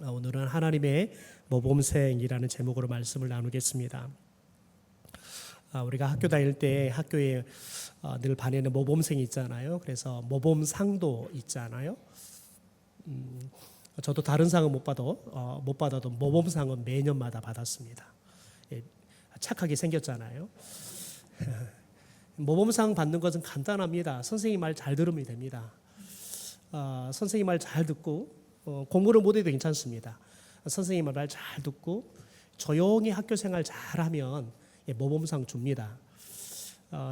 오늘은 하나님의 모범생이라는 제목으로 말씀을 나누겠습니다. 우리가 학교 다닐 때 학교에 늘 반에는 모범생이 있잖아요. 그래서 모범상도 있잖아요. 저도 다른 상은 못 받아도 모범상은 매년마다 받았습니다. 착하게 생겼잖아요. 모범상 받는 것은 간단합니다. 선생님 말 잘 들으면 됩니다. 선생님 말 잘 듣고 공부를 못해도 괜찮습니다. 선생님 말 잘 듣고 조용히 학교 생활 잘하면 모범상 줍니다.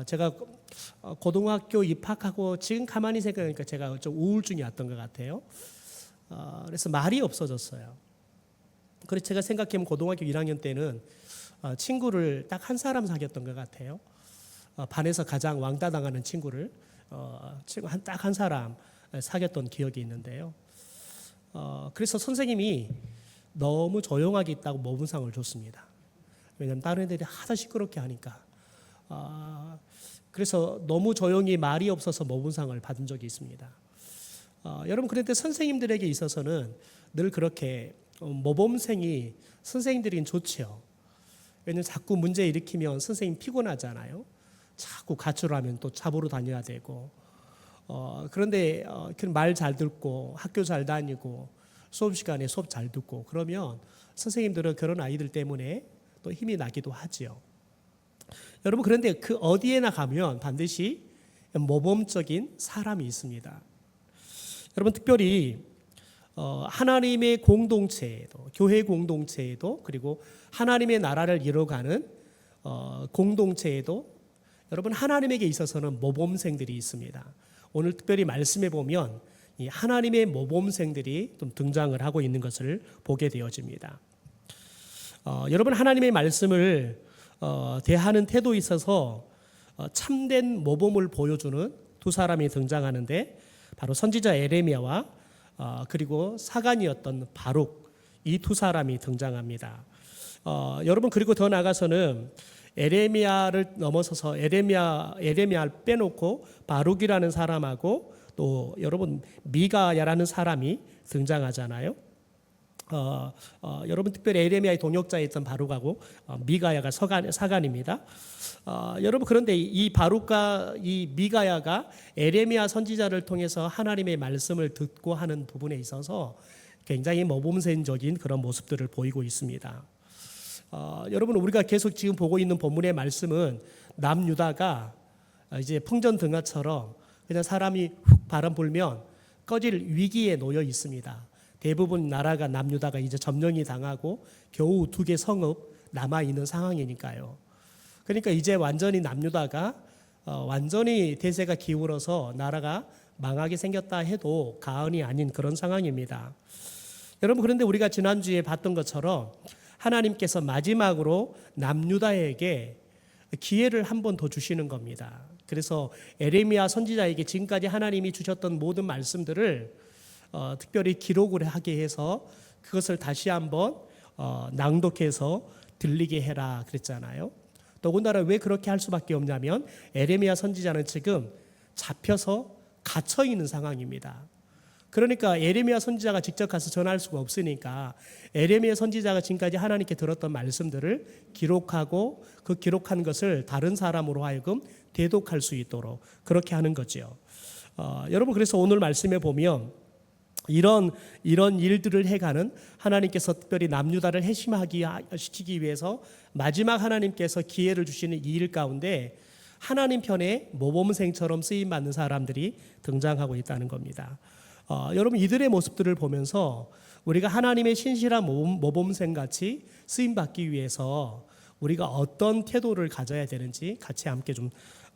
제가 고등학교 입학하고 지금 가만히 생각하니까 제가 좀 우울증이 왔던 것 같아요. 그래서 말이 없어졌어요. 그래서 제가 생각해보면 고등학교 1학년 때는 친구를 딱 한 사람 사귀었던 것 같아요. 반에서 가장 왕따 당하는 친구를 딱 한 사람 사귀었던 기억이 있는데요. 그래서 선생님이 너무 조용하게 있다고 모범상을 줬습니다. 왜냐하면 다른 애들이 하도 시끄럽게 하니까. 그래서 너무 조용히 말이 없어서 모범상을 받은 적이 있습니다. 여러분, 그런데 선생님들에게 있어서는 늘 그렇게 모범생이 선생님들이 좋죠. 왜냐하면 자꾸 문제 일으키면 선생님 피곤하잖아요. 자꾸 가출하면 또 잡으러 다녀야 되고. 그런데 말 잘 듣고 학교 잘 다니고 수업 시간에 수업 잘 듣고 그러면 선생님들은 그런 아이들 때문에 또 힘이 나기도 하지요. 여러분, 그런데 그 어디에나 가면 반드시 모범적인 사람이 있습니다. 여러분, 특별히 하나님의 공동체에도, 교회 공동체에도, 그리고 하나님의 나라를 이뤄가는 공동체에도 여러분, 하나님에게 있어서는 모범생들이 있습니다. 오늘 특별히 말씀해 보면 이 하나님의 모범생들이 좀 등장을 하고 있는 것을 보게 되어집니다. 여러분, 하나님의 말씀을 대하는 태도에 있어서 참된 모범을 보여주는 두 사람이 등장하는데 바로 선지자 에레미야와 그리고 사간이었던 바룩, 이 두 사람이 등장합니다. 여러분, 그리고 더 나아가서는 에레미야를 넘어서서 에레미야를 빼놓고 바룩이라는 사람하고 또 여러분 미가야라는 사람이 등장하잖아요. 여러분, 특별히 에레미야의 동역자였던 바룩하고 미가야가 사간입니다. 여러분, 그런데 이 바룩과 이 미가야가 에레미야 선지자를 통해서 하나님의 말씀을 듣고 하는 부분에 있어서 굉장히 모범생적인 그런 모습들을 보이고 있습니다. 여러분, 우리가 계속 지금 보고 있는 본문의 말씀은 남유다가 이제 풍전등화처럼 그냥 사람이 훅 바람 불면 꺼질 위기에 놓여 있습니다. 대부분 나라가 남유다가 이제 점령이 당하고 겨우 2개 성읍 남아 있는 상황이니까요. 그러니까 이제 완전히 남유다가 완전히 대세가 기울어서 나라가 망하게 생겼다 해도 과언이 아닌 그런 상황입니다. 여러분, 그런데 우리가 지난주에 봤던 것처럼 하나님께서 마지막으로 남유다에게 기회를 한 번 더 주시는 겁니다. 그래서 에레미야 선지자에게 지금까지 하나님이 주셨던 모든 말씀들을 특별히 기록을 하게 해서 그것을 다시 한번 낭독해서 들리게 해라 그랬잖아요. 더군다나 왜 그렇게 할 수밖에 없냐면 에레미야 선지자는 지금 잡혀서 갇혀 있는 상황입니다. 그러니까 에레미야 선지자가 직접 가서 전할 수가 없으니까 에레미야 선지자가 지금까지 하나님께 들었던 말씀들을 기록하고 그 기록한 것을 다른 사람으로 하여금 대독할 수 있도록 그렇게 하는 거죠. 여러분, 그래서 오늘 말씀에 보면 이런 일들을 해가는 하나님께서 특별히 남유다를 해심시키기 위해서 마지막 하나님께서 기회를 주시는 이 일 가운데 하나님 편에 모범생처럼 쓰임받는 사람들이 등장하고 있다는 겁니다. 여러분, 이들의 모습들을 보면서 우리가 하나님의 신실한 모범생같이 쓰임받기 위해서 우리가 어떤 태도를 가져야 되는지 같이 함께 좀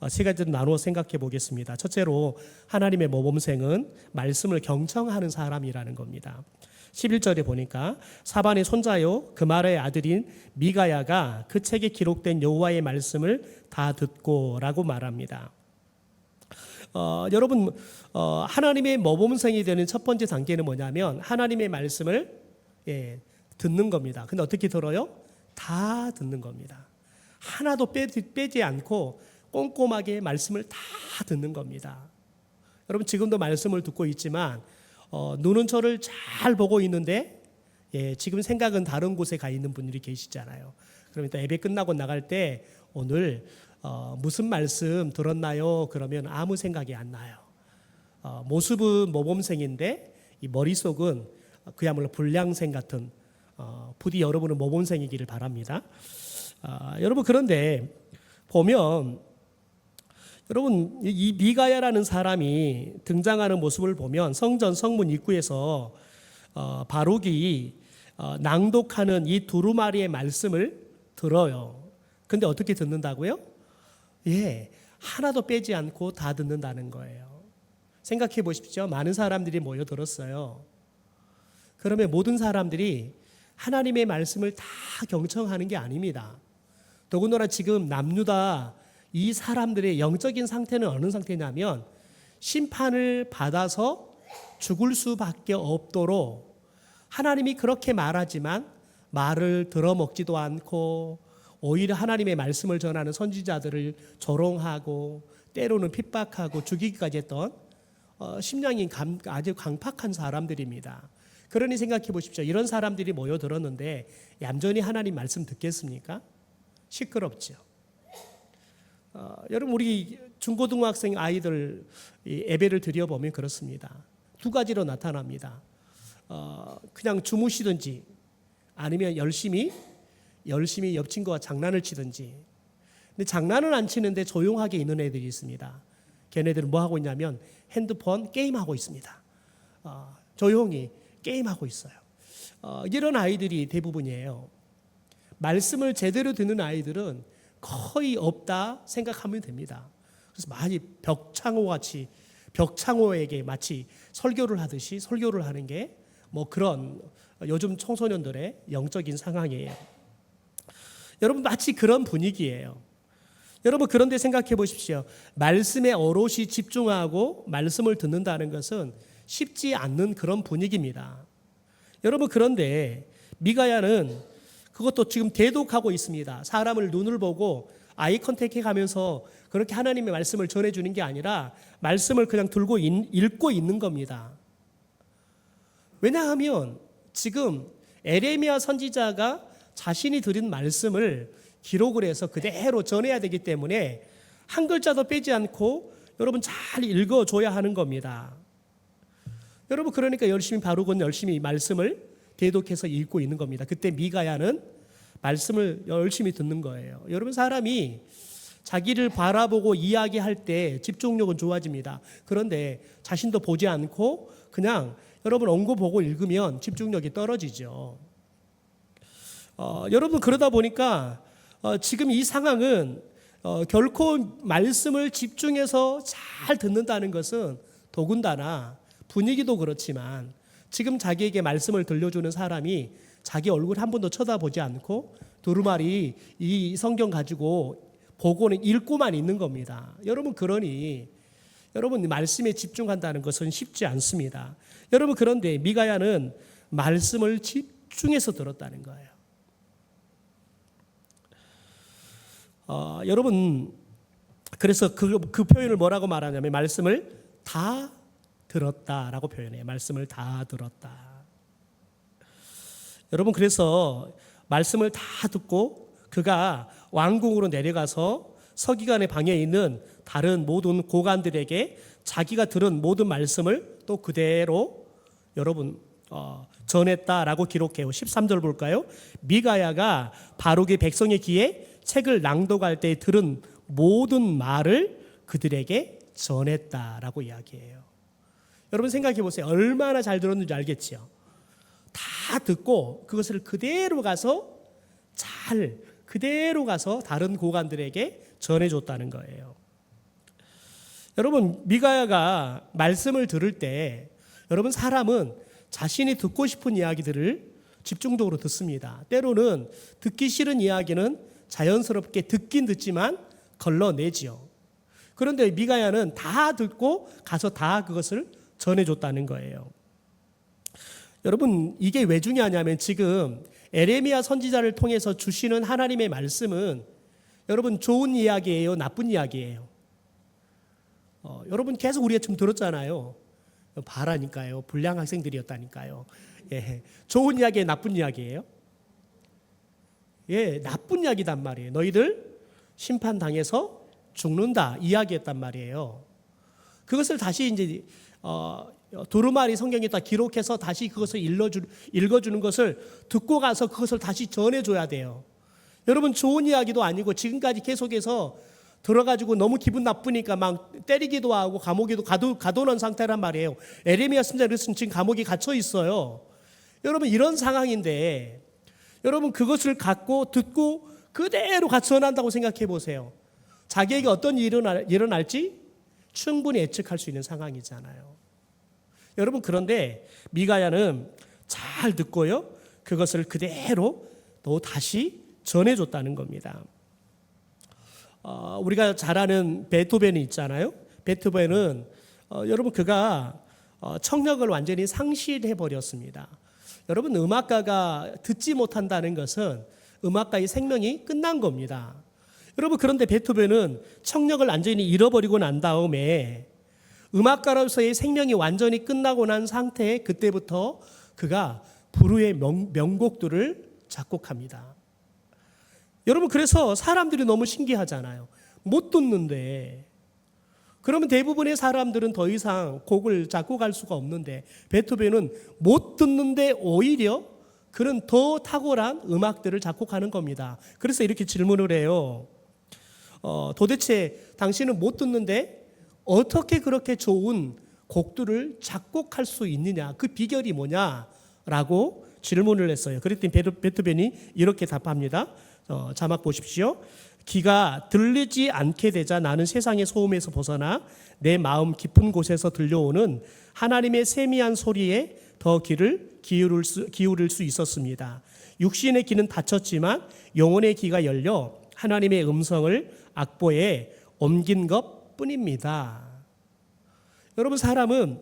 세 가지를 나누어 생각해 보겠습니다. 첫째로 하나님의 모범생은 말씀을 경청하는 사람이라는 겁니다. 11절에 보니까 사반의 손자요 그말의 아들인 미가야가 그 책에 기록된 여호와의 말씀을 다 듣고 라고 말합니다. 여러분, 하나님의 모범생이 되는 첫 번째 단계는 뭐냐면 하나님의 말씀을 듣는 겁니다. 근데 어떻게 들어요? 다 듣는 겁니다. 하나도 빼지 않고 꼼꼼하게 말씀을 다 듣는 겁니다. 여러분, 지금도 말씀을 듣고 있지만 눈은 저를 잘 보고 있는데 예, 지금 생각은 다른 곳에 가 있는 분들이 계시잖아요. 그러면 또 예배 끝나고 나갈 때 오늘 무슨 말씀 들었나요? 그러면 아무 생각이 안 나요. 모습은 모범생인데 이 머릿속은 그야말로 불량생 같은 부디 여러분은 모범생이기를 바랍니다. 여러분 그런데 보면 여러분 이 미가야라는 사람이 등장하는 모습을 보면 성전 성문 입구에서 바룩이 낭독하는 이 두루마리의 말씀을 들어요. 근데 어떻게 듣는다고요? 예, 하나도 빼지 않고 다 듣는다는 거예요. 생각해 보십시오. 많은 사람들이 모여 들었어요. 그러면 모든 사람들이 하나님의 말씀을 다 경청하는 게 아닙니다. 더군다나 지금 남유다 이 사람들의 영적인 상태는 어느 상태냐면 심판을 받아서 죽을 수밖에 없도록 하나님이 그렇게 말하지만 말을 들어먹지도 않고 오히려 하나님의 말씀을 전하는 선지자들을 조롱하고 때로는 핍박하고 죽이기까지 했던 심령이 아주 강팍한 사람들입니다. 그러니 생각해 보십시오. 이런 사람들이 모여들었는데 얌전히 하나님 말씀 듣겠습니까? 시끄럽죠. 여러분 우리 중고등학생 아이들 예배를 드려보면 그렇습니다. 두 가지로 나타납니다. 그냥 주무시든지 아니면 열심히 옆 친구와 장난을 치든지. 근데 장난은 안 치는데 조용하게 있는 애들이 있습니다. 걔네들은 뭐 하고 있냐면 핸드폰 게임하고 있습니다. 조용히 게임하고 있어요. 이런 아이들이 대부분이에요. 말씀을 제대로 듣는 아이들은 거의 없다 생각하면 됩니다. 그래서 많이 벽창호에게 마치 설교를 하듯이 설교를 하는 게 뭐 그런 요즘 청소년들의 영적인 상황이에요. 여러분 마치 그런 분위기예요. 여러분 그런데 생각해 보십시오. 말씀에 오롯이 집중하고 말씀을 듣는다는 것은 쉽지 않는 그런 분위기입니다. 여러분 그런데 미가야는 그것도 지금 대독하고 있습니다. 사람을 눈을 보고 아이 컨택해 가면서 그렇게 하나님의 말씀을 전해주는 게 아니라 말씀을 그냥 들고 읽고 있는 겁니다. 왜냐하면 지금 에레미야 선지자가 자신이 들은 말씀을 기록을 해서 그대로 전해야 되기 때문에 한 글자도 빼지 않고 여러분 잘 읽어줘야 하는 겁니다. 여러분 그러니까 바룩은 열심히 말씀을 대독해서 읽고 있는 겁니다. 그때 미가야는 말씀을 열심히 듣는 거예요. 여러분 사람이 자기를 바라보고 이야기할 때 집중력은 좋아집니다. 그런데 자신도 보지 않고 그냥 여러분 원고 보고 읽으면 집중력이 떨어지죠. 여러분 그러다 보니까 지금 이 상황은 결코 말씀을 집중해서 잘 듣는다는 것은 더군다나 분위기도 그렇지만 지금 자기에게 말씀을 들려주는 사람이 자기 얼굴 한 번도 쳐다보지 않고 두루마리 이 성경 가지고 보고는 읽고만 있는 겁니다. 여러분 그러니 여러분 말씀에 집중한다는 것은 쉽지 않습니다. 여러분 그런데 미가야는 말씀을 집중해서 들었다는 거예요. 여러분 그래서 그 표현을 뭐라고 말하냐면 말씀을 다 들었다라고 표현해요. 말씀을 다 들었다. 여러분 그래서 말씀을 다 듣고 그가 왕궁으로 내려가서 서기관의 방에 있는 다른 모든 고관들에게 자기가 들은 모든 말씀을 또 그대로 여러분 전했다라고 기록해요. 13절 볼까요? 미가야가 바룩의 백성의 귀에 책을 낭독할 때 들은 모든 말을 그들에게 전했다라고 이야기해요. 여러분 생각해 보세요. 얼마나 잘 들었는지 알겠죠? 다 듣고 그것을 그대로 가서 다른 고관들에게 전해줬다는 거예요. 여러분 미가야가 말씀을 들을 때 여러분 사람은 자신이 듣고 싶은 이야기들을 집중적으로 듣습니다. 때로는 듣기 싫은 이야기는 자연스럽게 듣긴 듣지만 걸러내지요. 그런데 미가야는 다 듣고 가서 다 그것을 전해줬다는 거예요. 여러분 이게 왜 중요하냐면 지금 에레미야 선지자를 통해서 주시는 하나님의 말씀은 여러분 좋은 이야기예요, 나쁜 이야기예요? 여러분 계속 우리가 지금 들었잖아요. 봐라니까요. 불량 학생들이었다니까요. 예, 좋은 이야기예요, 나쁜 이야기예요? 예, 나쁜 이야기단 말이에요. 너희들 심판당해서 죽는다 이야기했단 말이에요. 그것을 다시 이제 두루마리 성경에 다 기록해서 다시 그것을 읽어주는 것을 듣고 가서 그것을 다시 전해줘야 돼요. 여러분, 좋은 이야기도 아니고 지금까지 계속해서 들어가지고 너무 기분 나쁘니까 막 때리기도 하고 감옥에도 가둬놓은 상태란 말이에요. 에레미야 선지자는 지금 감옥에 갇혀 있어요. 여러분, 이런 상황인데 여러분, 그것을 갖고 듣고 그대로 같이 전한다고 생각해 보세요. 자기에게 어떤 일이 일어날지 충분히 예측할 수 있는 상황이잖아요. 여러분, 그런데 미가야는 잘 듣고요, 그것을 그대로 또 다시 전해줬다는 겁니다. 우리가 잘 아는 베토벤이 있잖아요. 베토벤은 여러분, 그가 청력을 완전히 상실해 버렸습니다. 여러분, 음악가가 듣지 못한다는 것은 음악가의 생명이 끝난 겁니다. 여러분, 그런데 베토벤은 청력을 완전히 잃어버리고 난 다음에 음악가로서의 생명이 완전히 끝나고 난 상태에 그때부터 그가 불후의 명곡들을 작곡합니다. 여러분, 그래서 사람들이 너무 신기하잖아요. 못 듣는데. 그러면 대부분의 사람들은 더 이상 곡을 작곡할 수가 없는데 베토벤은 못 듣는데 오히려 그런 더 탁월한 음악들을 작곡하는 겁니다. 그래서 이렇게 질문을 해요. 도대체 당신은 못 듣는데 어떻게 그렇게 좋은 곡들을 작곡할 수 있느냐? 그 비결이 뭐냐라고 질문을 했어요. 그랬더니 베토벤이 이렇게 답합니다. 자막 보십시오. 귀가 들리지 않게 되자 나는 세상의 소음에서 벗어나 내 마음 깊은 곳에서 들려오는 하나님의 세미한 소리에 더 귀를 기울일 수 있었습니다. 육신의 귀는 닫혔지만 영혼의 귀가 열려 하나님의 음성을 악보에 옮긴 것 뿐입니다. 여러분, 사람은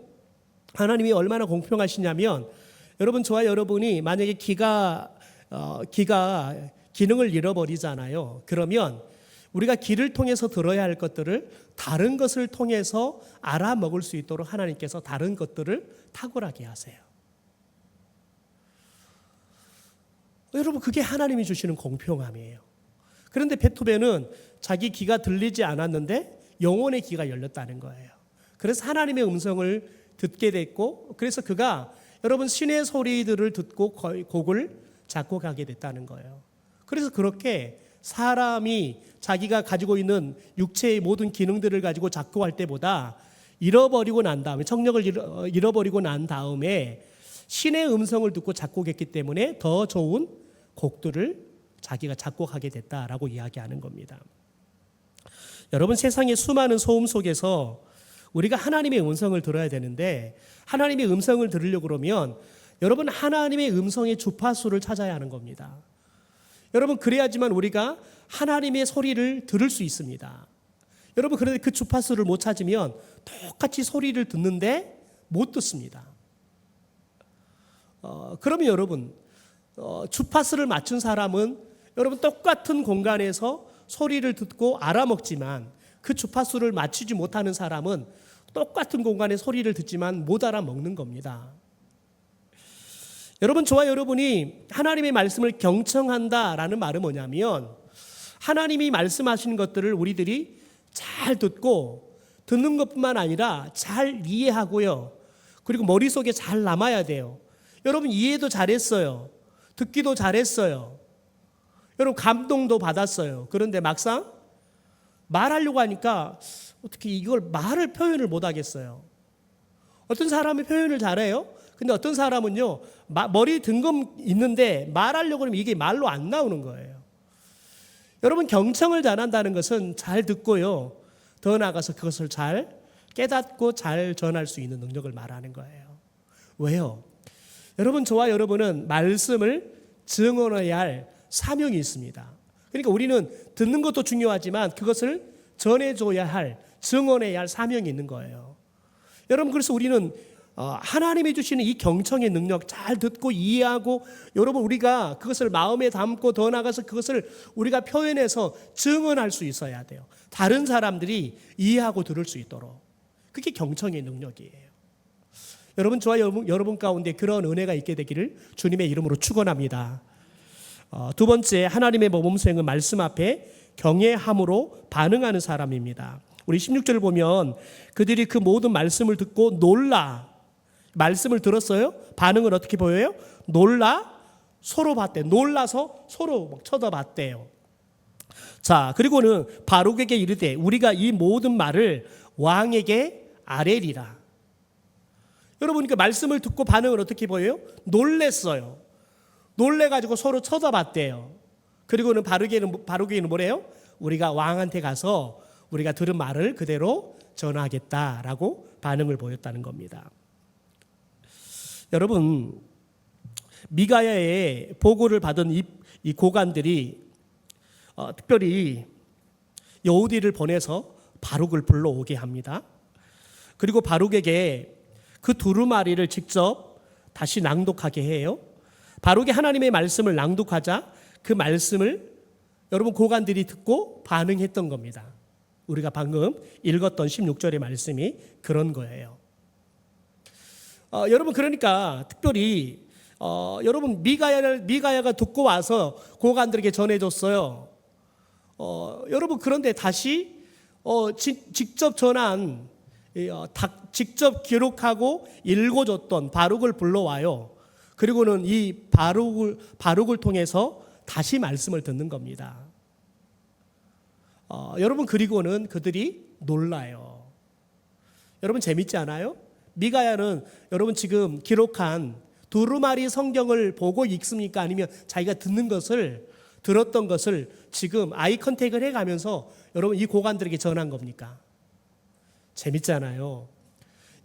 하나님이 얼마나 공평하시냐면 여러분, 저와 여러분이 만약에 귀가 기능을 잃어버리잖아요. 그러면 우리가 귀를 통해서 들어야 할 것들을 다른 것을 통해서 알아먹을 수 있도록 하나님께서 다른 것들을 탁월하게 하세요. 여러분, 그게 하나님이 주시는 공평함이에요. 그런데 베토벤은 자기 귀가 들리지 않았는데 영혼의 귀가 열렸다는 거예요. 그래서 하나님의 음성을 듣게 됐고, 그래서 그가 여러분 신의 소리들을 듣고 곡을 작곡하게 됐다는 거예요. 그래서 그렇게 사람이 자기가 가지고 있는 육체의 모든 기능들을 가지고 작곡할 때보다 잃어버리고 난 다음에 청력을 잃어버리고 난 다음에 신의 음성을 듣고 작곡했기 때문에 더 좋은 곡들을 자기가 작곡하게 됐다라고 이야기하는 겁니다. 여러분, 세상의 수많은 소음 속에서 우리가 하나님의 음성을 들어야 되는데 하나님의 음성을 들으려고 그러면 여러분, 하나님의 음성의 주파수를 찾아야 하는 겁니다. 여러분, 그래야지만 우리가 하나님의 소리를 들을 수 있습니다. 여러분, 그런데 그 주파수를 못 찾으면 똑같이 소리를 듣는데 못 듣습니다. 그러면 여러분, 주파수를 맞춘 사람은 여러분 똑같은 공간에서 소리를 듣고 알아먹지만 그 주파수를 맞추지 못하는 사람은 똑같은 공간에 소리를 듣지만 못 알아먹는 겁니다. 여러분, 저와 여러분이 하나님의 말씀을 경청한다라는 말은 뭐냐면 하나님이 말씀하시는 것들을 우리들이 잘 듣고 듣는 것뿐만 아니라 잘 이해하고요. 그리고 머릿속에 잘 남아야 돼요. 여러분, 이해도 잘했어요. 듣기도 잘했어요. 여러분, 감동도 받았어요. 그런데 막상 말하려고 하니까 어떻게 이걸 말을 표현을 못 하겠어요. 어떤 사람이 표현을 잘해요. 근데 어떤 사람은요, 머리 든금 있는데 말하려고 하면 이게 말로 안 나오는 거예요. 여러분, 경청을 잘한다는 것은 잘 듣고요, 더 나아가서 그것을 잘 깨닫고 잘 전할 수 있는 능력을 말하는 거예요. 왜요? 여러분, 저와 여러분은 말씀을 증언해야 할 사명이 있습니다. 그러니까 우리는 듣는 것도 중요하지만 그것을 전해줘야 할, 증언해야 할 사명이 있는 거예요. 여러분, 그래서 우리는 하나님이 주시는 이 경청의 능력 잘 듣고 이해하고 여러분, 우리가 그것을 마음에 담고 더 나아가서 그것을 우리가 표현해서 증언할 수 있어야 돼요. 다른 사람들이 이해하고 들을 수 있도록. 그게 경청의 능력이에요. 여러분, 저와 여러분 가운데 그런 은혜가 있게 되기를 주님의 이름으로 축원합니다. 두 번째, 하나님의 모범 수행은 말씀 앞에 경외함으로 반응하는 사람입니다. 우리 16절을 보면 그들이 그 모든 말씀을 듣고 놀라, 말씀을 들었어요. 반응을 어떻게 보여요? 놀라 서로 봤대. 놀라서 서로 막 쳐다봤대요. 자, 그리고는 바룩에게 이르되 우리가 이 모든 말을 왕에게 아뢰리라. 여러분, 그 말씀을 듣고 반응을 어떻게 보여요? 놀랬어요. 놀래가지고 서로 쳐다봤대요. 그리고는 바룩에게는 뭐래요? 우리가 왕한테 가서 우리가 들은 말을 그대로 전하겠다라고 반응을 보였다는 겁니다. 여러분, 미가야의 보고를 받은 이 고관들이 특별히 여우디를 보내서 바룩을 불러오게 합니다. 그리고 바룩에게 그 두루마리를 직접 다시 낭독하게 해요. 바룩이 하나님의 말씀을 낭독하자 그 말씀을 여러분 고관들이 듣고 반응했던 겁니다. 우리가 방금 읽었던 16절의 말씀이 그런 거예요. 여러분, 그러니까 특별히 여러분 미가야가 듣고 와서 고관들에게 전해줬어요. 여러분, 그런데 다시 직접 전한 직접 기록하고 읽어줬던 바룩을 불러와요. 그리고는 이 바룩을 통해서 다시 말씀을 듣는 겁니다. 여러분, 그리고는 그들이 놀라요. 여러분, 재밌지 않아요? 미가야는 여러분 지금 기록한 두루마리 성경을 보고 읽습니까? 아니면 자기가 들었던 것을 지금 아이 컨택을 해가면서 여러분 이 고관들에게 전한 겁니까? 재밌잖아요.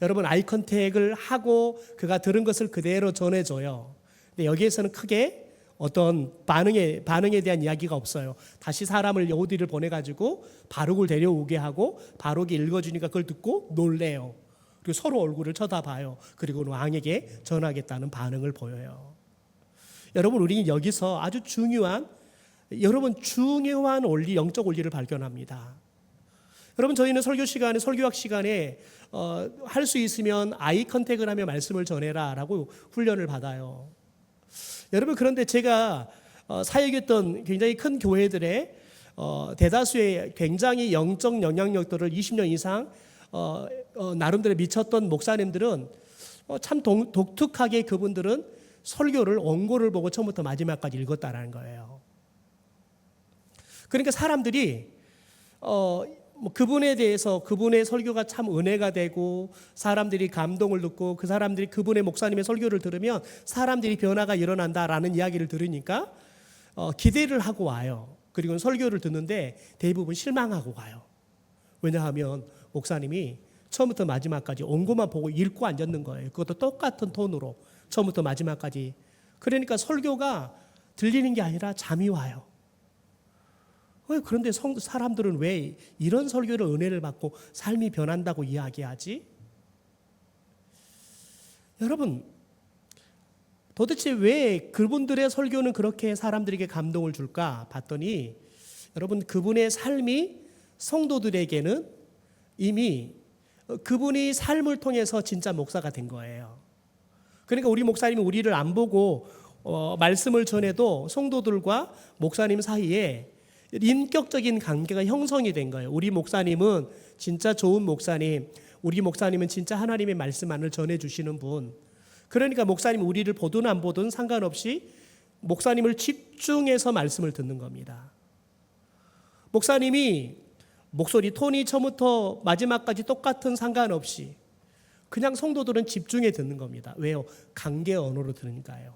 여러분, 아이 컨택을 하고 그가 들은 것을 그대로 전해줘요. 근데 여기에서는 크게 어떤 반응에 대한 이야기가 없어요. 다시 사람을 여우디를 보내가지고 바룩을 데려오게 하고 바룩이 읽어주니까 그걸 듣고 놀래요. 그리고 서로 얼굴을 쳐다봐요. 그리고 왕에게 전하겠다는 반응을 보여요. 여러분, 우리는 여기서 아주 중요한 원리, 영적 원리를 발견합니다. 여러분, 저희는 설교학 시간에 할 수 있으면 아이 컨택을 하며 말씀을 전해라 라고 훈련을 받아요. 여러분, 그런데 제가 사역했던 굉장히 큰 교회들의 대다수의 굉장히 영적 영향력들을 20년 이상 나름대로 미쳤던 목사님들은 참 독특하게 그분들은 설교를 원고를 보고 처음부터 마지막까지 읽었다라는 거예요. 그러니까 사람들이 그분에 대해서 그분의 설교가 참 은혜가 되고 사람들이 감동을 듣고 그 사람들이 그분의 목사님의 설교를 들으면 사람들이 변화가 일어난다라는 이야기를 들으니까 기대를 하고 와요. 그리고 설교를 듣는데 대부분 실망하고 가요. 왜냐하면 목사님이 처음부터 마지막까지 원고만 보고 읽고 앉았는 거예요. 그것도 똑같은 톤으로 처음부터 마지막까지. 그러니까 설교가 들리는 게 아니라 잠이 와요. 그런데 사람들은 왜 이런 설교를 은혜를 받고 삶이 변한다고 이야기하지? 여러분, 도대체 왜 그분들의 설교는 그렇게 사람들에게 감동을 줄까 봤더니 여러분, 그분의 삶이 성도들에게는 이미 그분이 삶을 통해서 진짜 목사가 된 거예요. 그러니까 우리 목사님이 우리를 안 보고 말씀을 전해도 성도들과 목사님 사이에 인격적인 관계가 형성이 된 거예요. 우리 목사님은 진짜 좋은 목사님, 우리 목사님은 진짜 하나님의 말씀만을 전해주시는 분. 그러니까 목사님 우리를 보든 안 보든 상관없이 목사님을 집중해서 말씀을 듣는 겁니다. 목사님이 목소리 톤이 처음부터 마지막까지 똑같은 상관없이 그냥 성도들은 집중해 듣는 겁니다. 왜요? 관계 언어로 들으니까요.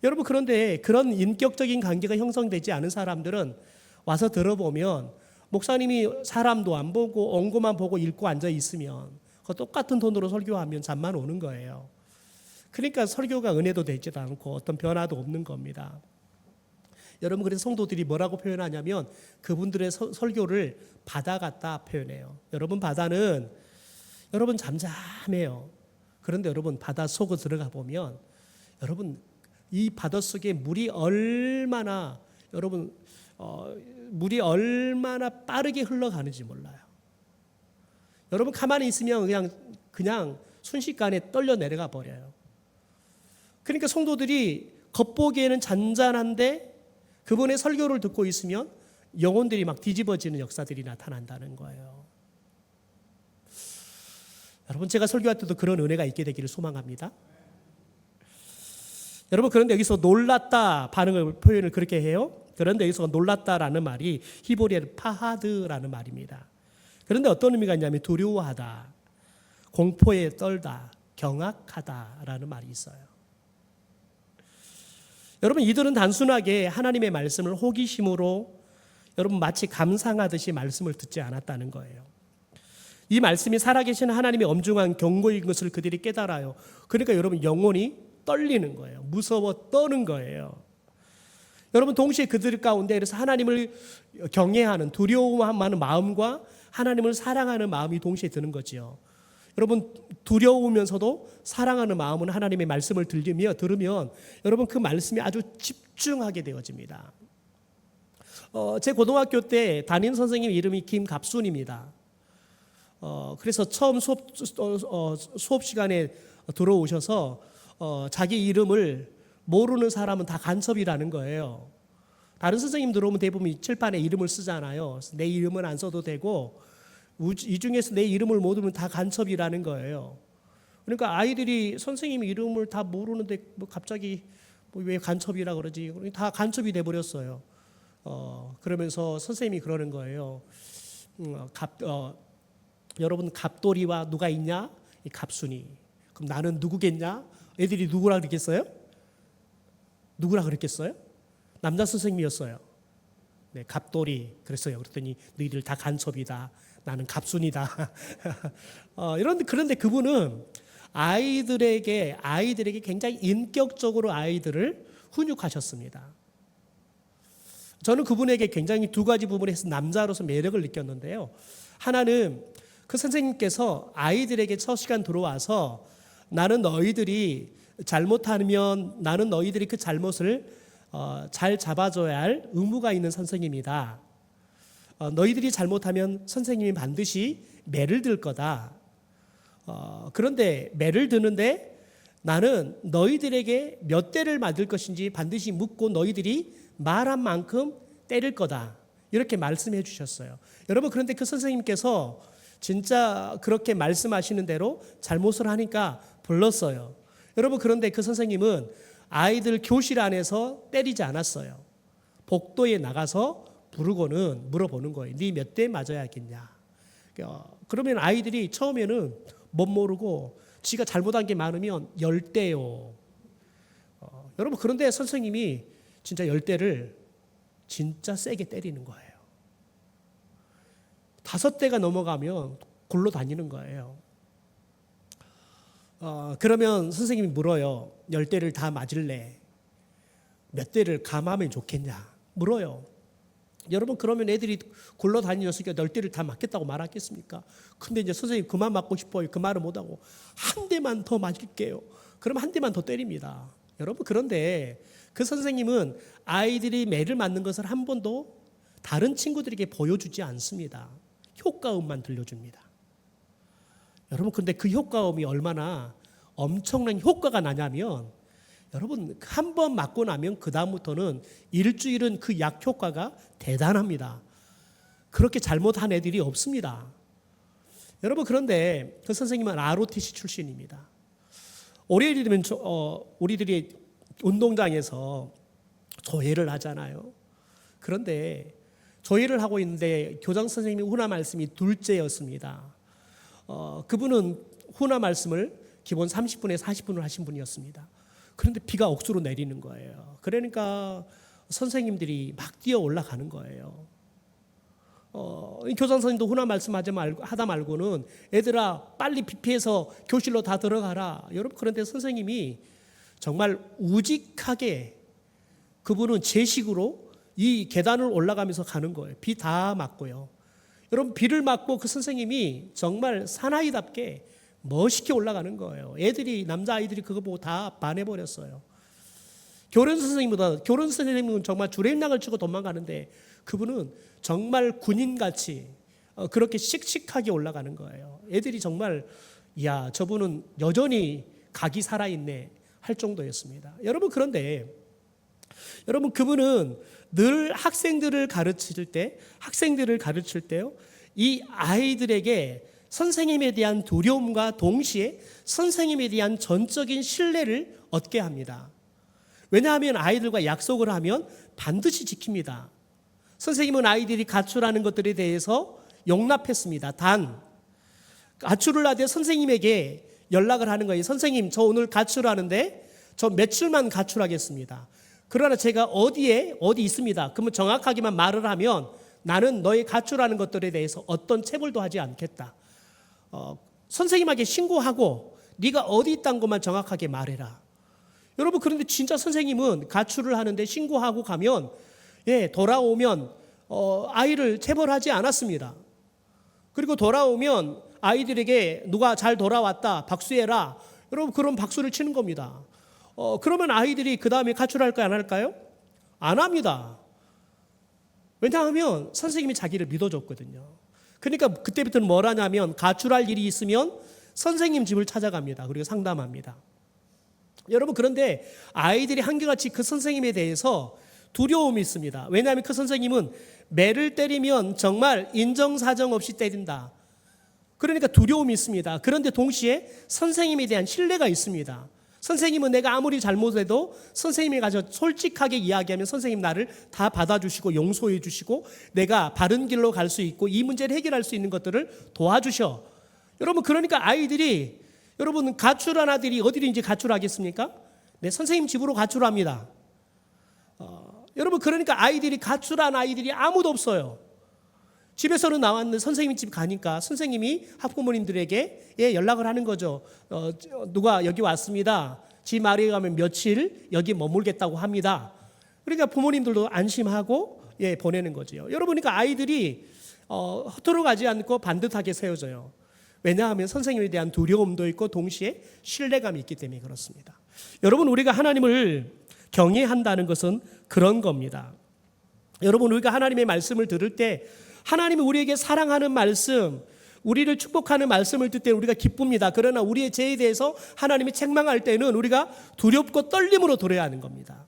여러분, 그런데 그런 인격적인 관계가 형성되지 않은 사람들은 와서 들어보면 목사님이 사람도 안 보고 원고만 보고 읽고 앉아 있으면 그 똑같은 톤으로 설교하면 잠만 오는 거예요. 그러니까 설교가 은혜도 되지도 않고 어떤 변화도 없는 겁니다. 여러분, 그래서 성도들이 뭐라고 표현하냐면 그분들의 설교를 바다 같다 표현해요. 여러분, 바다는 여러분 잠잠해요. 그런데 여러분 바다 속으로 들어가 보면 여러분 이 바닷속에 물이 얼마나 빠르게 흘러가는지 몰라요. 여러분 가만히 있으면 그냥 순식간에 떨려 내려가 버려요. 그러니까 성도들이 겉보기에는 잔잔한데 그분의 설교를 듣고 있으면 영혼들이 막 뒤집어지는 역사들이 나타난다는 거예요. 여러분, 제가 설교할 때도 그런 은혜가 있게 되기를 소망합니다. 여러분, 그런데 여기서 놀랐다 표현을 그렇게 해요. 그런데 여기서 놀랐다라는 말이 히브리어로 파하드라는 말입니다. 그런데 어떤 의미가 있냐면 두려워하다, 공포에 떨다, 경악하다라는 말이 있어요. 여러분, 이들은 단순하게 하나님의 말씀을 호기심으로 여러분 마치 감상하듯이 말씀을 듣지 않았다는 거예요. 이 말씀이 살아계신 하나님의 엄중한 경고인 것을 그들이 깨달아요. 그러니까 여러분 영혼이 떨리는 거예요. 무서워 떠는 거예요. 여러분, 동시에 그들 가운데 그래서 하나님을 경외하는 두려워하는 마음과 하나님을 사랑하는 마음이 동시에 드는 거지요. 여러분, 두려우면서도 사랑하는 마음은 하나님의 말씀을 들으면 여러분 그 말씀이 아주 집중하게 되어집니다. 제 고등학교 때 담임 선생님 이름이 김갑순입니다. 그래서 처음 수업 시간에 들어오셔서 자기 이름을 모르는 사람은 다 간첩이라는 거예요. 다른 선생님 들어오면 대부분 칠판에 이름을 쓰잖아요. 내 이름은 안 써도 되고 이 중에서 내 이름을 못 들으면 다 간첩이라는 거예요. 그러니까 아이들이 선생님 이름을 다 모르는데 뭐 갑자기 왜 간첩이라 그러지? 다 간첩이 돼버렸어요. 그러면서 선생님이 그러는 거예요. 여러분, 갑돌이와 누가 있냐? 이 갑순이. 그럼 나는 누구겠냐? 애들이 누구라 그랬겠어요? 누구라 그랬겠어요? 남자 선생님이었어요. 네, 갑돌이. 그랬어요. 그랬더니 너희들 다 간첩이다. 나는 갑순이다. 그런데 그분은 아이들에게 굉장히 인격적으로 아이들을 훈육하셨습니다. 저는 그분에게 굉장히 두 가지 부분에서 남자로서 매력을 느꼈는데요. 하나는 그 선생님께서 아이들에게 첫 시간 들어와서 나는 너희들이 잘못하면 나는 너희들이 그 잘못을 잘 잡아줘야 할 의무가 있는 선생님이다. 너희들이 잘못하면 선생님이 반드시 매를 들 거다. 그런데 매를 드는데 나는 너희들에게 몇 대를 맞을 것인지 반드시 묻고 너희들이 말한 만큼 때릴 거다. 이렇게 말씀해 주셨어요. 여러분, 그런데 그 선생님께서 진짜 그렇게 말씀하시는 대로 잘못을 하니까 불렀어요. 여러분, 그런데 그 선생님은 아이들 교실 안에서 때리지 않았어요. 복도에 나가서 부르고는 물어보는 거예요. 네 몇 대 맞아야겠냐. 그러면 아이들이 처음에는 못 모르고 지가 잘못한 게 많으면 10대요. 여러분, 그런데 선생님이 진짜 10대를 진짜 세게 때리는 거예요. 5대가 넘어가면 굴러 다니는 거예요. 그러면 선생님이 물어요. 10대를 다 맞을래? 몇 대를 감하면 좋겠냐? 물어요. 여러분, 그러면 애들이 굴러 다니었으니까 10대를 다 맞겠다고 말하겠습니까? 근데 이제 선생님 그만 맞고 싶어요. 그 말을 못하고 한 대만 더 맞을게요. 그러면 한 대만 더 때립니다. 여러분, 그런데 그 선생님은 아이들이 매를 맞는 것을 한 번도 다른 친구들에게 보여주지 않습니다. 효과음만 들려줍니다. 여러분, 근데 그 효과음이 얼마나 엄청난 효과가 나냐면 여러분, 한 번 맞고 나면 그 다음부터는 일주일은 그 약 효과가 대단합니다. 그렇게 잘못한 애들이 없습니다. 여러분, 그런데 그 선생님은 ROTC 출신입니다. 올해 되면 우리들이 운동장에서 조회를 하잖아요. 그런데 조회를 하고 있는데 교장 선생님이 훈화 말씀이 둘째였습니다. 그분은 훈화 말씀을 기본 30분에 40분을 하신 분이었습니다. 그런데 비가 억수로 내리는 거예요. 그러니까 선생님들이 막 뛰어 올라가는 거예요. 교장 선생님도 훈화 말씀하다 말고는 애들아 빨리 비 피해서 교실로 다 들어가라. 여러분, 그런데 선생님이 정말 우직하게 그분은 제식으로 이 계단을 올라가면서 가는 거예요. 비 다 맞고요. 여러분, 비를 맞고 그 선생님이 정말 사나이답게 멋있게 올라가는 거예요. 남자아이들이 그거 보고 다 반해버렸어요. 교련 선생님은 정말 주랭랑을 치고 도망가는데 그분은 정말 군인같이 그렇게 씩씩하게 올라가는 거예요. 애들이 정말 이야, 저분은 여전히 각이 살아있네 할 정도였습니다. 여러분, 그런데 여러분, 그분은 늘 학생들을 가르칠 때요, 이 아이들에게 선생님에 대한 두려움과 동시에 선생님에 대한 전적인 신뢰를 얻게 합니다. 왜냐하면 아이들과 약속을 하면 반드시 지킵니다. 선생님은 아이들이 가출하는 것들에 대해서 용납했습니다. 단, 가출을 하되 선생님에게 연락을 하는 거예요. 선생님, 저 오늘 가출하는데 저 며칠만 가출하겠습니다. 그러나 제가 어디 있습니다. 그러면 정확하게만 말을 하면 나는 너의 가출하는 것들에 대해서 어떤 체벌도 하지 않겠다. 선생님에게 신고하고 네가 어디 있다는 것만 정확하게 말해라. 여러분, 그런데 진짜 선생님은 가출을 하는데 신고하고 가면 돌아오면 아이를 체벌하지 않았습니다. 그리고 돌아오면 아이들에게 누가 잘 돌아왔다 박수해라. 여러분, 그런 박수를 치는 겁니다. 그러면 아이들이 그 다음에 가출할까요, 안 할까요? 안 합니다. 왜냐하면 선생님이 자기를 믿어줬거든요. 그러니까 그때부터는 뭘 하냐면 가출할 일이 있으면 선생님 집을 찾아갑니다. 그리고 상담합니다. 여러분, 그런데 아이들이 한결같이 그 선생님에 대해서 두려움이 있습니다. 왜냐하면 그 선생님은 매를 때리면 정말 인정사정 없이 때린다. 그러니까 두려움이 있습니다. 그런데 동시에 선생님에 대한 신뢰가 있습니다. 선생님은 내가 아무리 잘못해도 선생님이 가서 솔직하게 이야기하면 선생님 나를 다 받아주시고 용서해 주시고 내가 바른 길로 갈 수 있고 이 문제를 해결할 수 있는 것들을 도와주셔. 여러분, 그러니까 아이들이, 여러분, 가출한 아들이 어디든지 가출하겠습니까? 네, 선생님 집으로 가출합니다. 여러분, 그러니까 아이들이, 가출한 아이들이 아무도 없어요. 집에서는 나왔는데 선생님 집 가니까 선생님이 학부모님들에게 연락을 하는 거죠. 누가 여기 왔습니다. 집 마을에 가면 며칠 여기 머물겠다고 합니다. 그러니까 부모님들도 안심하고 보내는 거죠. 여러분, 그러니까 아이들이 허투루 가지 않고 반듯하게 세워져요. 왜냐하면 선생님에 대한 두려움도 있고 동시에 신뢰감이 있기 때문에 그렇습니다. 여러분, 우리가 하나님을 경외한다는 것은 그런 겁니다. 여러분, 우리가 하나님의 말씀을 들을 때 하나님이 우리에게 사랑하는 말씀, 우리를 축복하는 말씀을 듣을 때 우리가 기쁩니다. 그러나 우리의 죄에 대해서 하나님이 책망할 때는 우리가 두렵고 떨림으로 돌아야 하는 겁니다.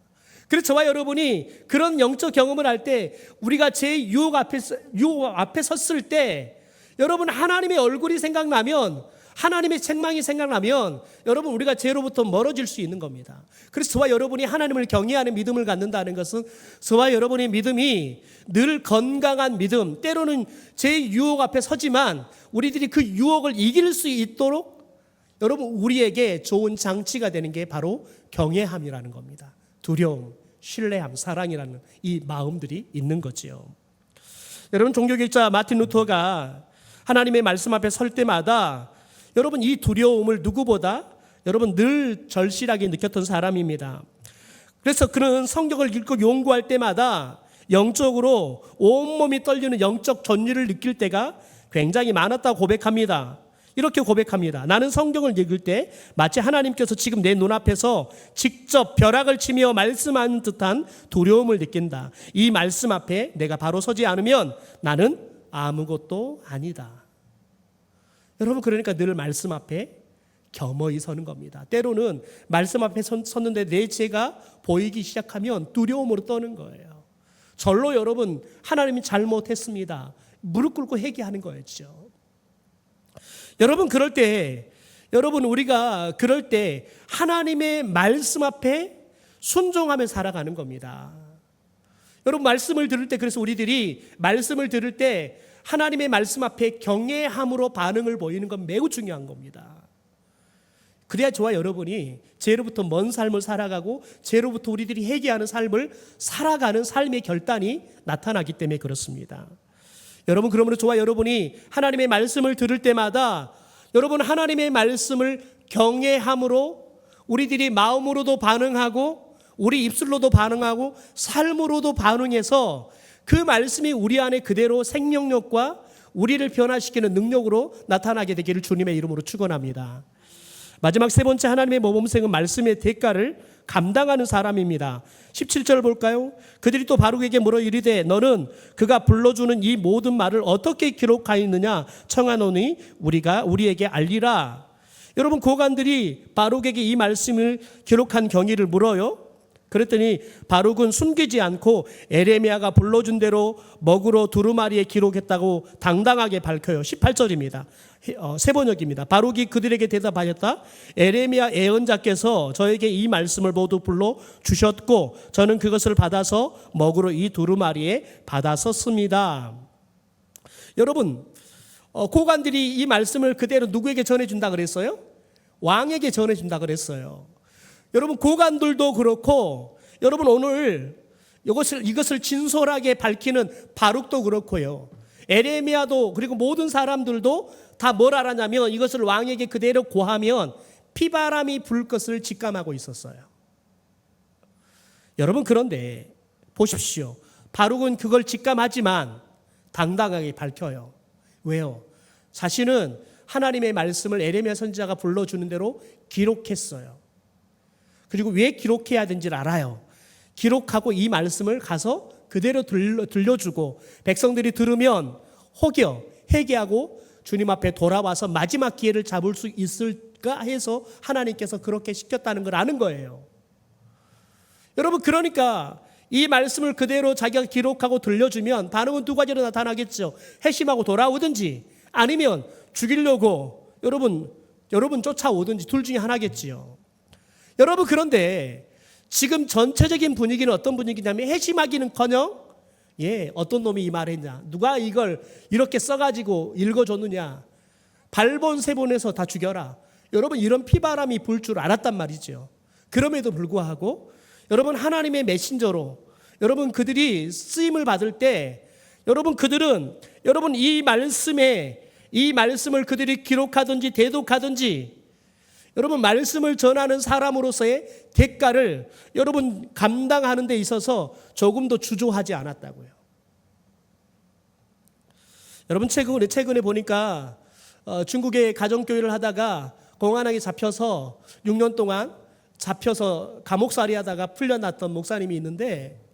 그래서 저와 여러분이 그런 영적 경험을 할 때 우리가 제 유혹 앞에 섰을 때 여러분, 하나님의 얼굴이 생각나면, 하나님의 책망이 생각나면 여러분, 우리가 죄로부터 멀어질 수 있는 겁니다. 그래서 저와 여러분이 하나님을 경외하는 믿음을 갖는다는 것은 저와 여러분의 믿음이 늘 건강한 믿음, 때로는 제 유혹 앞에 서지만 우리들이 그 유혹을 이길 수 있도록 여러분, 우리에게 좋은 장치가 되는 게 바로 경외함이라는 겁니다. 두려움, 신뢰함, 사랑이라는 이 마음들이 있는 거지요. 여러분, 종교개혁자 마틴 루터가 하나님의 말씀 앞에 설 때마다 여러분, 이 두려움을 누구보다 여러분 늘 절실하게 느꼈던 사람입니다. 그래서 그는 성경을 읽고 연구할 때마다 영적으로 온몸이 떨리는 영적 전율을 느낄 때가 굉장히 많았다고 고백합니다. 이렇게 고백합니다. 나는 성경을 읽을 때 마치 하나님께서 지금 내 눈앞에서 직접 벼락을 치며 말씀하는 듯한 두려움을 느낀다. 이 말씀 앞에 내가 바로 서지 않으면 나는 아무것도 아니다. 여러분, 그러니까 늘 말씀 앞에 겸허히 서는 겁니다. 때로는 말씀 앞에 섰는데 내 죄가 보이기 시작하면 두려움으로 떠는 거예요. 절로 여러분, 하나님이 잘못했습니다. 무릎 꿇고 회개하는 거였죠. 여러분, 그럴 때, 우리가 그럴 때 하나님의 말씀 앞에 순종하며 살아가는 겁니다. 여러분, 말씀을 들을 때, 그래서 우리들이 말씀을 들을 때 하나님의 말씀 앞에 경외함으로 반응을 보이는 건 매우 중요한 겁니다. 그래야 저와 여러분이 죄로부터 먼 삶을 살아가고 죄로부터 우리들이 회개하는 삶을 살아가는 삶의 결단이 나타나기 때문에 그렇습니다. 여러분, 그러므로 저와 여러분이 하나님의 말씀을 들을 때마다 여러분, 하나님의 말씀을 경외함으로 우리들이 마음으로도 반응하고 우리 입술로도 반응하고 삶으로도 반응해서 그 말씀이 우리 안에 그대로 생명력과 우리를 변화시키는 능력으로 나타나게 되기를 주님의 이름으로 축원합니다. 마지막 세 번째 하나님의 모범생은 말씀의 대가를 감당하는 사람입니다. 17절 볼까요? 그들이 또 바룩에게 물어 이르되 너는 그가 불러주는 이 모든 말을 어떻게 기록하였느냐 청하노니 우리가 우리에게 알리라. 여러분 고관들이 바룩에게 이 말씀을 기록한 경위를 물어요. 그랬더니 바룩은 숨기지 않고 에레미야가 불러준 대로 먹으로 두루마리에 기록했다고 당당하게 밝혀요. 18절입니다. 세번역입니다. 바룩이 그들에게 대답하였다. 에레미야 예언자께서 저에게 이 말씀을 모두 불러 주셨고 저는 그것을 받아서 먹으로 이 두루마리에 받아서 씁니다. 여러분 고관들이 이 말씀을 그대로 누구에게 전해준다 그랬어요? 왕에게 전해준다 그랬어요. 여러분 고관들도 그렇고 여러분 오늘 이것을 진솔하게 밝히는 바룩도 그렇고요. 에레미야도 그리고 모든 사람들도 다 뭘 알았냐면 이것을 왕에게 그대로 고하면 피바람이 불 것을 직감하고 있었어요. 여러분 그런데 보십시오. 바룩은 그걸 직감하지만 당당하게 밝혀요. 왜요? 자신은 하나님의 말씀을 에레미야 선지자가 불러주는 대로 기록했어요. 그리고 왜 기록해야 되는지를 알아요. 기록하고 이 말씀을 가서 그대로 들려주고 백성들이 들으면 혹여 회개하고 주님 앞에 돌아와서 마지막 기회를 잡을 수 있을까 해서 하나님께서 그렇게 시켰다는 걸 아는 거예요. 여러분 그러니까 이 말씀을 그대로 자기가 기록하고 들려주면 반응은 두 가지로 나타나겠죠. 회심하고 돌아오든지 아니면 죽이려고 여러분 쫓아오든지 둘 중에 하나겠지요. 여러분 그런데 지금 전체적인 분위기는 어떤 분위기냐면 회심하기는커녕 어떤 놈이 이 말을 했냐, 누가 이걸 이렇게 써가지고 읽어줬느냐, 발본 세본해서 다 죽여라. 여러분 이런 피바람이 불 줄 알았단 말이죠. 그럼에도 불구하고 여러분 하나님의 메신저로 여러분 그들이 쓰임을 받을 때 여러분 그들은 여러분 이 말씀을 그들이 기록하든지 대독하든지 여러분 말씀을 전하는 사람으로서의 대가를 여러분 감당하는 데 있어서 조금도 주저하지 않았다고요. 여러분 최근에 보니까 중국에 가정교회를 하다가 공안하게 잡혀서 6년 동안 잡혀서 감옥살이 하다가 풀려났던 목사님이 있는데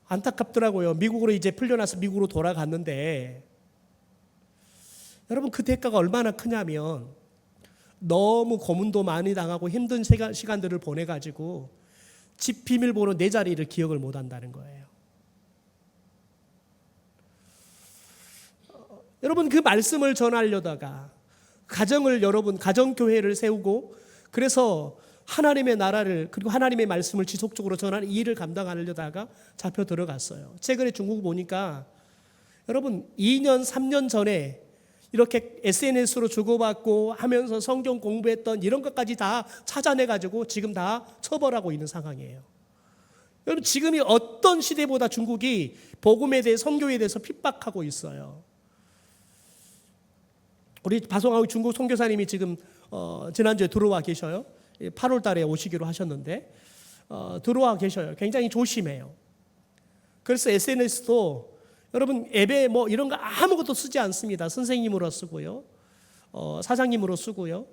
안타깝더라고요. 미국으로 이제 풀려나서 미국으로 돌아갔는데 여러분 그 대가가 얼마나 크냐면 너무 고문도 많이 당하고 힘든 시간들을 보내가지고 집 비밀번호 4자리를 기억을 못한다는 거예요. 여러분 그 말씀을 전하려다가 가정교회를 세우고 그래서 하나님의 나라를 그리고 하나님의 말씀을 지속적으로 전하는 이 일을 감당하려다가 잡혀 들어갔어요. 최근에 중국 보니까 여러분 2년 3년 전에 이렇게 SNS로 주고받고 하면서 성경 공부했던 이런 것까지 다 찾아내가지고 지금 다 처벌하고 있는 상황이에요. 여러분 지금이 어떤 시대보다 중국이 복음에 대해 선교에 대해서 핍박하고 있어요. 우리 바송하우 중국 선교사님이 지금 지난주에 들어와 계셔요. 8월 달에 오시기로 하셨는데 들어와 계셔요. 굉장히 조심해요. 그래서 SNS도 여러분 예배 이런 거 아무것도 쓰지 않습니다. 선생님으로 쓰고요. 사장님으로 쓰고요.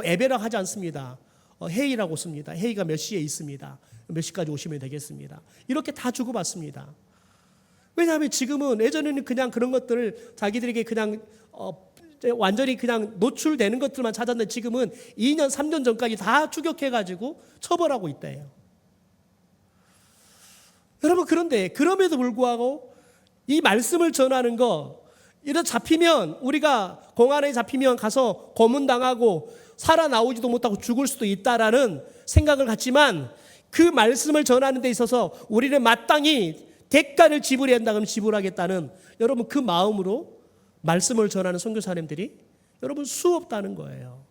예배라고 하지 않습니다. 회의라고 씁니다. 회의가 몇 시에 있습니다. 몇 시까지 오시면 되겠습니다. 이렇게 다 주고받습니다. 왜냐하면 지금은 예전에는 그냥 그런 것들을 자기들에게 그냥 완전히 그냥 노출되는 것들만 찾았는데 지금은 2년 3년 전까지 다 추격해가지고 처벌하고 있대요. 여러분 그런데 그럼에도 불구하고 이 말씀을 전하는 거 이렇게 잡히면 우리가 공안에 잡히면 가서 고문당하고 살아나오지도 못하고 죽을 수도 있다라는 생각을 갖지만 그 말씀을 전하는 데 있어서 우리는 마땅히 대가를 지불해야 한다 그러면 지불하겠다는 여러분 그 마음으로 말씀을 전하는 선교사님들이 여러분 수없다는 거예요.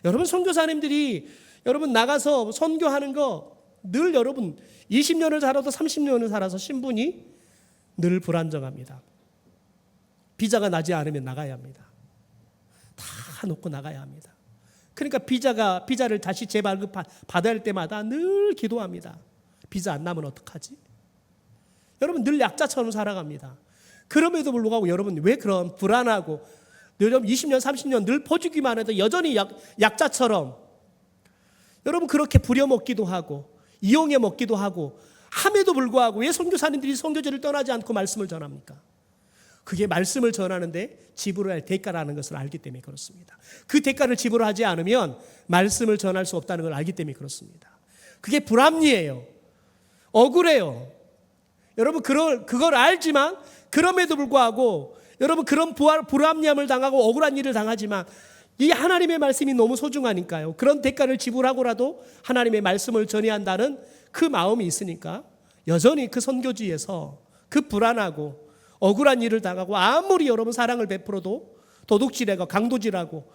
여러분 선교사님들이 여러분 나가서 선교하는 거 늘 여러분 20년을 살아도 30년을 살아서 신분이 늘 불안정합니다. 비자가 나지 않으면 나가야 합니다. 다 놓고 나가야 합니다. 그러니까 비자를 다시 재발급 받아야 할 때마다 늘 기도합니다. 비자 안 나면 어떡하지? 여러분 늘 약자처럼 살아갑니다. 그럼에도 불구하고 여러분 왜 그런 불안하고 여러분 20년 30년 늘 퍼주기만 해도 여전히 약자처럼 여러분 그렇게 부려먹기도 하고 이용해 먹기도 하고 함에도 불구하고 왜 선교사님들이 선교지를 떠나지 않고 말씀을 전합니까? 그게 말씀을 전하는데 지불해야 할 대가라는 것을 알기 때문에 그렇습니다. 그 대가를 지불하지 않으면 말씀을 전할 수 없다는 걸 알기 때문에 그렇습니다. 그게 불합리해요. 억울해요. 여러분 그걸 알지만 그럼에도 불구하고 여러분 그런 불합리함을 당하고 억울한 일을 당하지만 이 하나님의 말씀이 너무 소중하니까요. 그런 대가를 지불하고라도 하나님의 말씀을 전해야 한다는 그 마음이 있으니까 여전히 그 선교지에서 그 불안하고 억울한 일을 당하고 아무리 여러분 사랑을 베풀어도 도둑질하고 강도질하고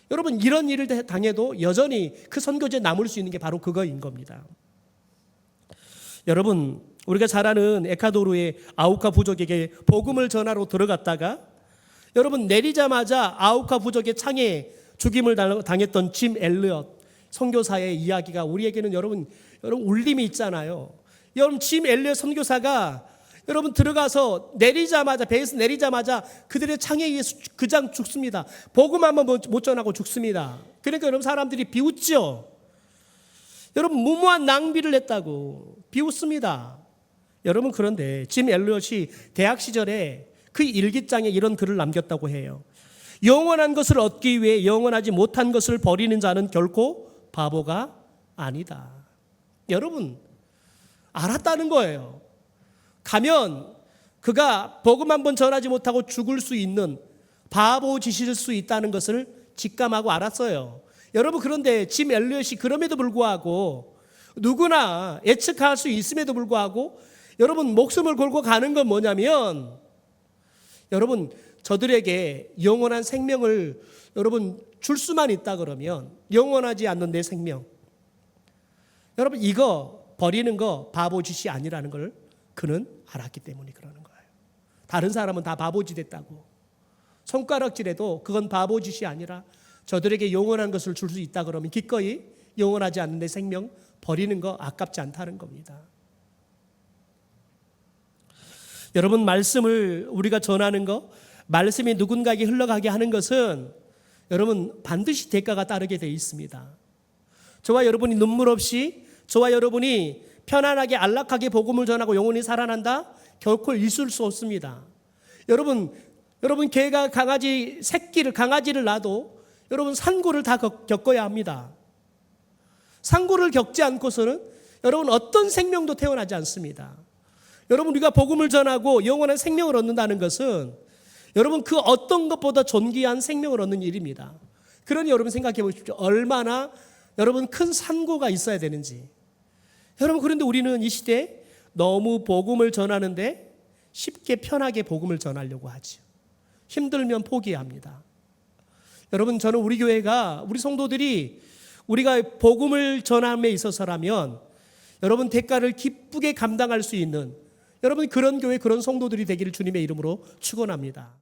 여러분 이런 일을 당해도 여전히 그 선교지에 남을 수 있는 게 바로 그거인 겁니다. 여러분 우리가 잘 아는 에콰도르의 아우카 부족에게 복음을 전하러 들어갔다가 여러분 내리자마자 아우카 부족의 창에 죽임을 당했던 짐 엘리엇 선교사의 이야기가 우리에게는 여러분 울림이 있잖아요. 여러분 짐 엘리엇 선교사가 여러분 들어가서 배에서 내리자마자 그들의 창에 의해서 그냥 죽습니다. 복음 한번 못 전하고 죽습니다. 그러니까 여러분 사람들이 비웃죠. 여러분 무모한 낭비를 했다고 비웃습니다. 여러분 그런데 짐 엘리엇이 대학 시절에 그 일기장에 이런 글을 남겼다고 해요. 영원한 것을 얻기 위해 영원하지 못한 것을 버리는 자는 결코 바보가 아니다. 여러분 알았다는 거예요. 가면 그가 복음 한번 전하지 못하고 죽을 수 있는 바보 짓일 수 있다는 것을 직감하고 알았어요. 여러분 그런데 짐 엘리엇이 그럼에도 불구하고 누구나 예측할 수 있음에도 불구하고 여러분 목숨을 걸고 가는 건 뭐냐면 여러분 저들에게 영원한 생명을 여러분 줄 수만 있다 그러면 영원하지 않는 내 생명 여러분 이거 버리는 거 바보짓이 아니라는 걸 그는 알았기 때문에 그러는 거예요. 다른 사람은 다 바보짓 했다고 손가락질해도 그건 바보짓이 아니라 저들에게 영원한 것을 줄 수 있다 그러면 기꺼이 영원하지 않는 내 생명 버리는 거 아깝지 않다는 겁니다. 여러분 말씀을 우리가 전하는 거 말씀이 누군가에게 흘러가게 하는 것은 여러분 반드시 대가가 따르게 되어 있습니다. 저와 여러분이 눈물 없이 저와 여러분이 편안하게 안락하게 복음을 전하고 영혼이 살아난다? 결코 있을 수 없습니다. 여러분 개가 강아지를 낳아도 여러분 산고를 다 겪어야 합니다. 산고를 겪지 않고서는 여러분 어떤 생명도 태어나지 않습니다. 여러분 우리가 복음을 전하고 영원한 생명을 얻는다는 것은 여러분 그 어떤 것보다 존귀한 생명을 얻는 일입니다. 그러니 여러분 생각해 보십시오. 얼마나 여러분 큰 산고가 있어야 되는지. 여러분 그런데 우리는 이 시대에 너무 복음을 전하는데 쉽게 편하게 복음을 전하려고 하죠. 힘들면 포기합니다. 여러분 저는 우리 교회가 우리 성도들이 우리가 복음을 전함에 있어서라면 여러분 대가를 기쁘게 감당할 수 있는 여러분 그런 교회 그런 성도들이 되기를 주님의 이름으로 축원합니다.